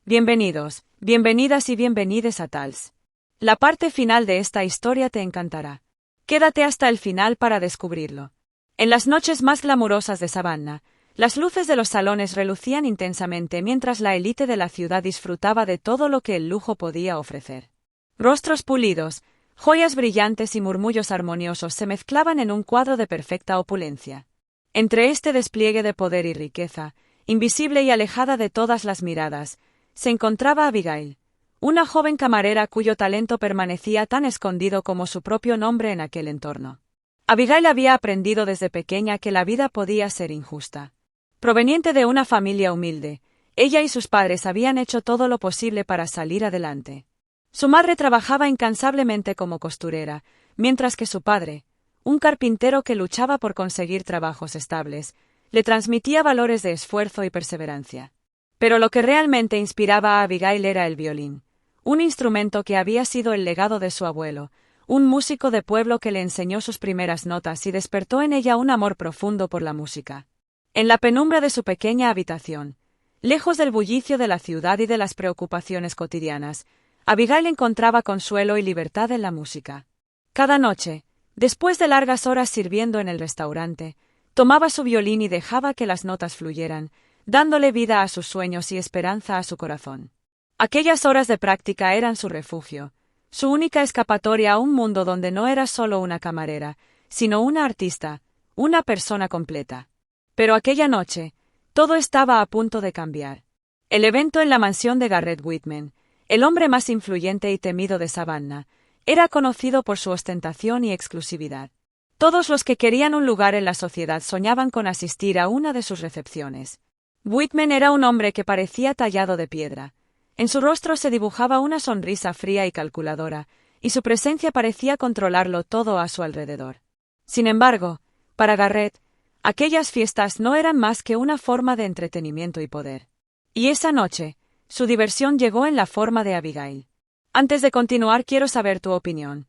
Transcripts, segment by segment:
Bienvenidos, bienvenidas y bienvenides a Tals. La parte final de esta historia te encantará. Quédate hasta el final para descubrirlo. En las noches más glamurosas de Savannah, las luces de los salones relucían intensamente mientras la élite de la ciudad disfrutaba de todo lo que el lujo podía ofrecer. Rostros pulidos, joyas brillantes y murmullos armoniosos se mezclaban en un cuadro de perfecta opulencia. Entre este despliegue de poder y riqueza, invisible y alejada de todas las miradas, se encontraba Abigail, una joven camarera cuyo talento permanecía tan escondido como su propio nombre en aquel entorno. Abigail había aprendido desde pequeña que la vida podía ser injusta. Proveniente de una familia humilde, ella y sus padres habían hecho todo lo posible para salir adelante. Su madre trabajaba incansablemente como costurera, mientras que su padre, un carpintero que luchaba por conseguir trabajos estables, le transmitía valores de esfuerzo y perseverancia. Pero lo que realmente inspiraba a Abigail era el violín, un instrumento que había sido el legado de su abuelo, un músico de pueblo que le enseñó sus primeras notas y despertó en ella un amor profundo por la música. En la penumbra de su pequeña habitación, lejos del bullicio de la ciudad y de las preocupaciones cotidianas, Abigail encontraba consuelo y libertad en la música. Cada noche, después de largas horas sirviendo en el restaurante, tomaba su violín y dejaba que las notas fluyeran, dándole vida a sus sueños y esperanza a su corazón. Aquellas horas de práctica eran su refugio, su única escapatoria a un mundo donde no era solo una camarera, sino una artista, una persona completa. Pero aquella noche, todo estaba a punto de cambiar. El evento en la mansión de Garrett Whitman, el hombre más influyente y temido de Savannah, era conocido por su ostentación y exclusividad. Todos los que querían un lugar en la sociedad soñaban con asistir a una de sus recepciones. Whitman era un hombre que parecía tallado de piedra. En su rostro se dibujaba una sonrisa fría y calculadora, y su presencia parecía controlarlo todo a su alrededor. Sin embargo, para Garrett, aquellas fiestas no eran más que una forma de entretenimiento y poder. Y esa noche, su diversión llegó en la forma de Abigail. Antes de continuar, quiero saber tu opinión.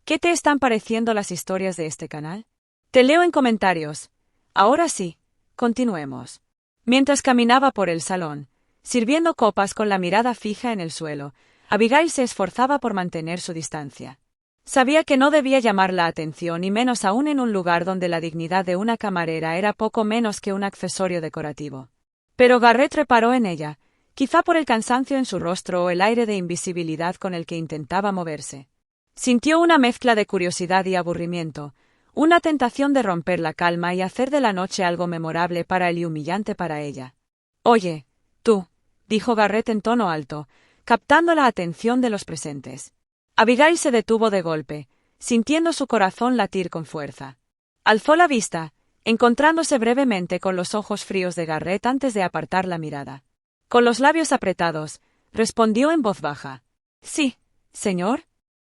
¿Qué te están pareciendo las historias de este canal? Te leo en comentarios. Ahora sí, continuemos. Mientras caminaba por el salón, sirviendo copas con la mirada fija en el suelo, Abigail se esforzaba por mantener su distancia. Sabía que no debía llamar la atención y menos aún en un lugar donde la dignidad de una camarera era poco menos que un accesorio decorativo. Pero Garrett reparó en ella, quizá por el cansancio en su rostro o el aire de invisibilidad con el que intentaba moverse. Sintió una mezcla de curiosidad y aburrimiento, una tentación de romper la calma y hacer de la noche algo memorable para él y humillante para ella. «Oye, tú», dijo Garrett en tono alto, captando la atención de los presentes. Abigail se detuvo de golpe, sintiendo su corazón latir con fuerza. Alzó la vista, encontrándose brevemente con los ojos fríos de Garrett antes de apartar la mirada. Con los labios apretados, respondió en voz baja. «Sí, señor.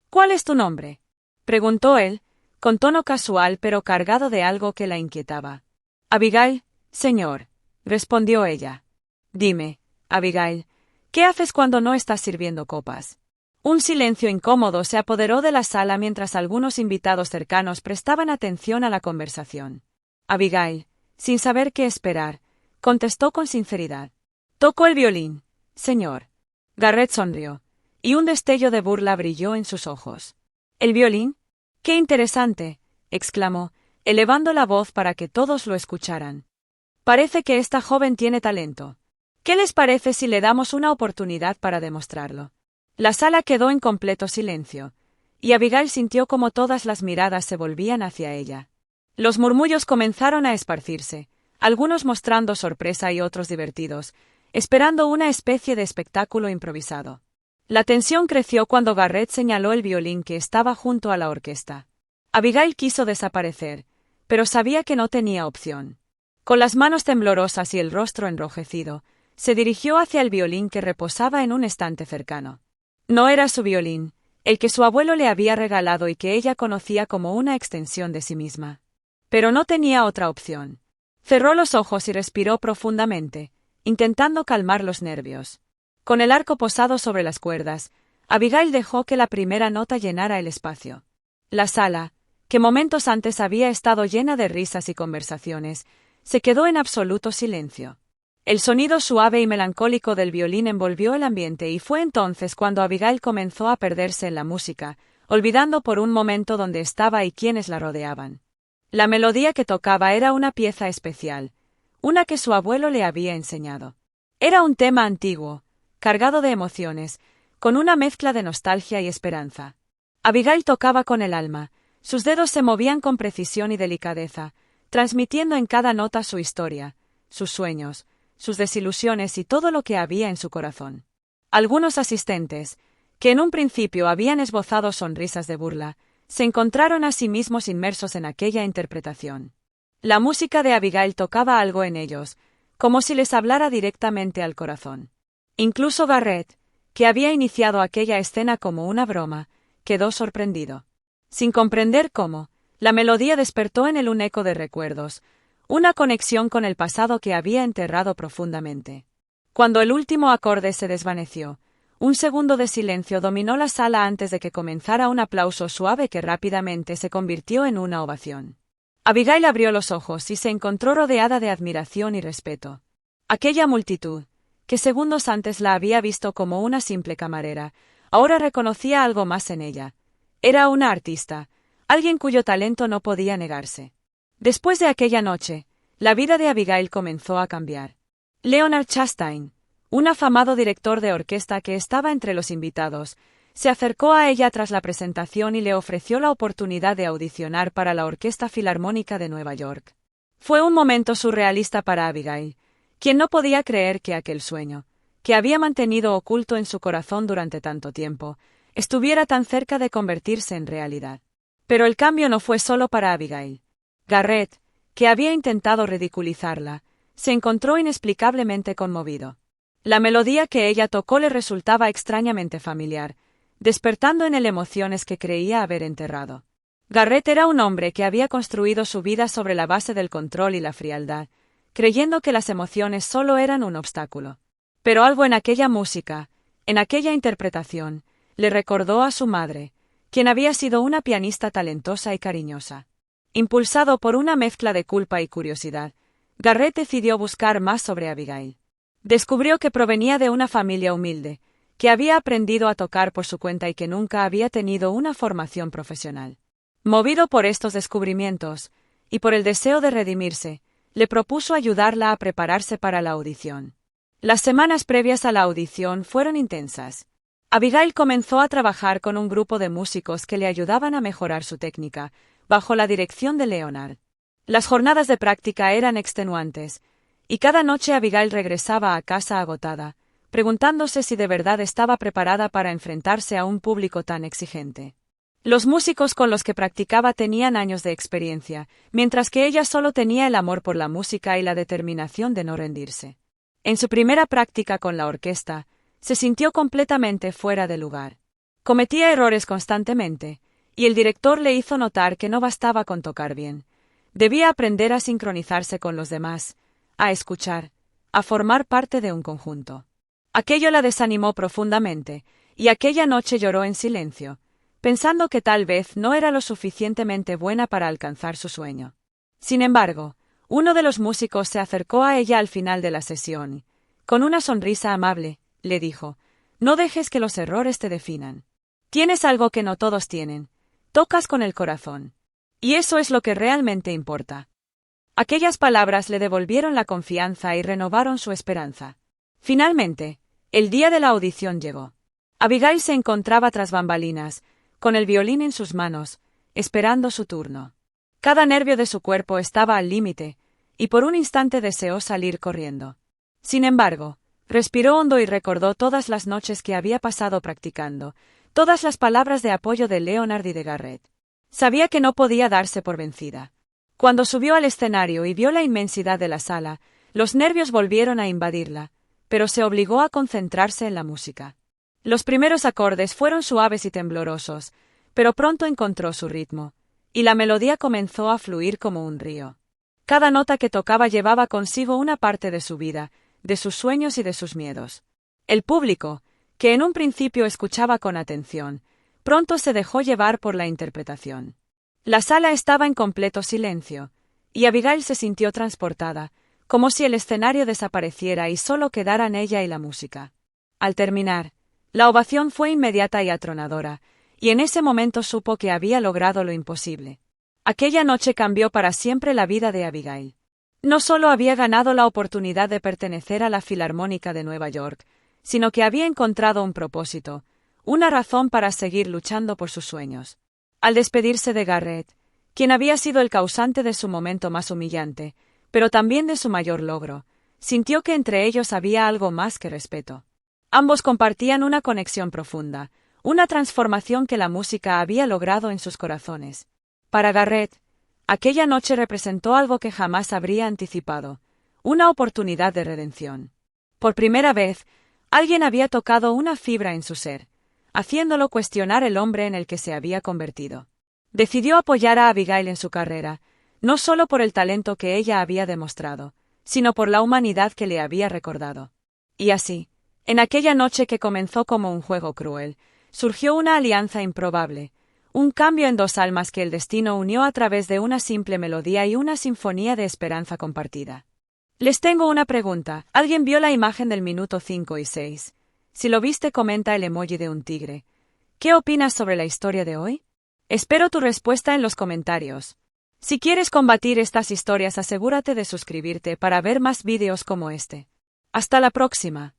¿Cuál es tu nombre?», preguntó él, con tono casual pero cargado de algo que la inquietaba. «Abigail, señor», respondió ella. «Dime, Abigail, ¿qué haces cuando no estás sirviendo copas?». Un silencio incómodo se apoderó de la sala mientras algunos invitados cercanos prestaban atención a la conversación. Abigail, sin saber qué esperar, contestó con sinceridad. «Toco el violín, señor». Garrett sonrió, y un destello de burla brilló en sus ojos. «¿El violín? ¡Qué interesante!», exclamó, elevando la voz para que todos lo escucharan. «Parece que esta joven tiene talento. ¿Qué les parece si le damos una oportunidad para demostrarlo?». La sala quedó en completo silencio, y Abigail sintió como todas las miradas se volvían hacia ella. Los murmullos comenzaron a esparcirse, algunos mostrando sorpresa y otros divertidos, esperando una especie de espectáculo improvisado. La tensión creció cuando Garrett señaló el violín que estaba junto a la orquesta. Abigail quiso desaparecer, pero sabía que no tenía opción. Con las manos temblorosas y el rostro enrojecido, se dirigió hacia el violín que reposaba en un estante cercano. No era su violín, el que su abuelo le había regalado y que ella conocía como una extensión de sí misma. Pero no tenía otra opción. Cerró los ojos y respiró profundamente, intentando calmar los nervios. Con el arco posado sobre las cuerdas, Abigail dejó que la primera nota llenara el espacio. La sala, que momentos antes había estado llena de risas y conversaciones, se quedó en absoluto silencio. El sonido suave y melancólico del violín envolvió el ambiente y fue entonces cuando Abigail comenzó a perderse en la música, olvidando por un momento dónde estaba y quiénes la rodeaban. La melodía que tocaba era una pieza especial, una que su abuelo le había enseñado. Era un tema antiguo, cargado de emociones, con una mezcla de nostalgia y esperanza. Abigail tocaba con el alma, sus dedos se movían con precisión y delicadeza, transmitiendo en cada nota su historia, sus sueños, sus desilusiones y todo lo que había en su corazón. Algunos asistentes, que en un principio habían esbozado sonrisas de burla, se encontraron a sí mismos inmersos en aquella interpretación. La música de Abigail tocaba algo en ellos, como si les hablara directamente al corazón. Incluso Garrett, que había iniciado aquella escena como una broma, quedó sorprendido. Sin comprender cómo, la melodía despertó en él un eco de recuerdos, una conexión con el pasado que había enterrado profundamente. Cuando el último acorde se desvaneció, un segundo de silencio dominó la sala antes de que comenzara un aplauso suave que rápidamente se convirtió en una ovación. Abigail abrió los ojos y se encontró rodeada de admiración y respeto. Aquella multitud, que segundos antes la había visto como una simple camarera, ahora reconocía algo más en ella. Era una artista, alguien cuyo talento no podía negarse. Después de aquella noche, la vida de Abigail comenzó a cambiar. Leonard Chastain, un afamado director de orquesta que estaba entre los invitados, se acercó a ella tras la presentación y le ofreció la oportunidad de audicionar para la Orquesta Filarmónica de Nueva York. Fue un momento surrealista para Abigail, quien no podía creer que aquel sueño, que había mantenido oculto en su corazón durante tanto tiempo, estuviera tan cerca de convertirse en realidad. Pero el cambio no fue solo para Abigail. Garrett, que había intentado ridiculizarla, se encontró inexplicablemente conmovido. La melodía que ella tocó le resultaba extrañamente familiar, despertando en él emociones que creía haber enterrado. Garrett era un hombre que había construido su vida sobre la base del control y la frialdad, creyendo que las emociones solo eran un obstáculo. Pero algo en aquella música, en aquella interpretación, le recordó a su madre, quien había sido una pianista talentosa y cariñosa. Impulsado por una mezcla de culpa y curiosidad, Garrett decidió buscar más sobre Abigail. Descubrió que provenía de una familia humilde, que había aprendido a tocar por su cuenta y que nunca había tenido una formación profesional. Movido por estos descubrimientos, y por el deseo de redimirse, le propuso ayudarla a prepararse para la audición. Las semanas previas a la audición fueron intensas. Abigail comenzó a trabajar con un grupo de músicos que le ayudaban a mejorar su técnica, bajo la dirección de Leonard. Las jornadas de práctica eran extenuantes, y cada noche Abigail regresaba a casa agotada, preguntándose si de verdad estaba preparada para enfrentarse a un público tan exigente. Los músicos con los que practicaba tenían años de experiencia, mientras que ella solo tenía el amor por la música y la determinación de no rendirse. En su primera práctica con la orquesta, se sintió completamente fuera de lugar. Cometía errores constantemente, y el director le hizo notar que no bastaba con tocar bien. Debía aprender a sincronizarse con los demás, a escuchar, a formar parte de un conjunto. Aquello la desanimó profundamente, y aquella noche lloró en silencio, pensando que tal vez no era lo suficientemente buena para alcanzar su sueño. Sin embargo, uno de los músicos se acercó a ella al final de la sesión y, con una sonrisa amable, le dijo: «No dejes que los errores te definan. Tienes algo que no todos tienen. Tocas con el corazón. Y eso es lo que realmente importa». Aquellas palabras le devolvieron la confianza y renovaron su esperanza. Finalmente, el día de la audición llegó. Abigail se encontraba tras bambalinas, con el violín en sus manos, esperando su turno. Cada nervio de su cuerpo estaba al límite, y por un instante deseó salir corriendo. Sin embargo, respiró hondo y recordó todas las noches que había pasado practicando, todas las palabras de apoyo de Leonard y de Garrett. Sabía que no podía darse por vencida. Cuando subió al escenario y vio la inmensidad de la sala, los nervios volvieron a invadirla, pero se obligó a concentrarse en la música. Los primeros acordes fueron suaves y temblorosos, pero pronto encontró su ritmo, y la melodía comenzó a fluir como un río. Cada nota que tocaba llevaba consigo una parte de su vida, de sus sueños y de sus miedos. El público, que en un principio escuchaba con atención, pronto se dejó llevar por la interpretación. La sala estaba en completo silencio, y Abigail se sintió transportada, como si el escenario desapareciera y solo quedaran ella y la música. Al terminar, la ovación fue inmediata y atronadora, y en ese momento supo que había logrado lo imposible. Aquella noche cambió para siempre la vida de Abigail. No solo había ganado la oportunidad de pertenecer a la Filarmónica de Nueva York, sino que había encontrado un propósito, una razón para seguir luchando por sus sueños. Al despedirse de Garrett, quien había sido el causante de su momento más humillante, pero también de su mayor logro, sintió que entre ellos había algo más que respeto. Ambos compartían una conexión profunda, una transformación que la música había logrado en sus corazones. Para Garrett, aquella noche representó algo que jamás habría anticipado, una oportunidad de redención. Por primera vez, alguien había tocado una fibra en su ser, haciéndolo cuestionar el hombre en el que se había convertido. Decidió apoyar a Abigail en su carrera, no solo por el talento que ella había demostrado, sino por la humanidad que le había recordado. Y así, en aquella noche que comenzó como un juego cruel, surgió una alianza improbable, un cambio en dos almas que el destino unió a través de una simple melodía y una sinfonía de esperanza compartida. Les tengo una pregunta. ¿Alguien vio la imagen del minuto 5 y 6? Si lo viste, comenta el emoji de un tigre. ¿Qué opinas sobre la historia de hoy? Espero tu respuesta en los comentarios. Si quieres combatir estas historias, asegúrate de suscribirte para ver más vídeos como este. Hasta la próxima.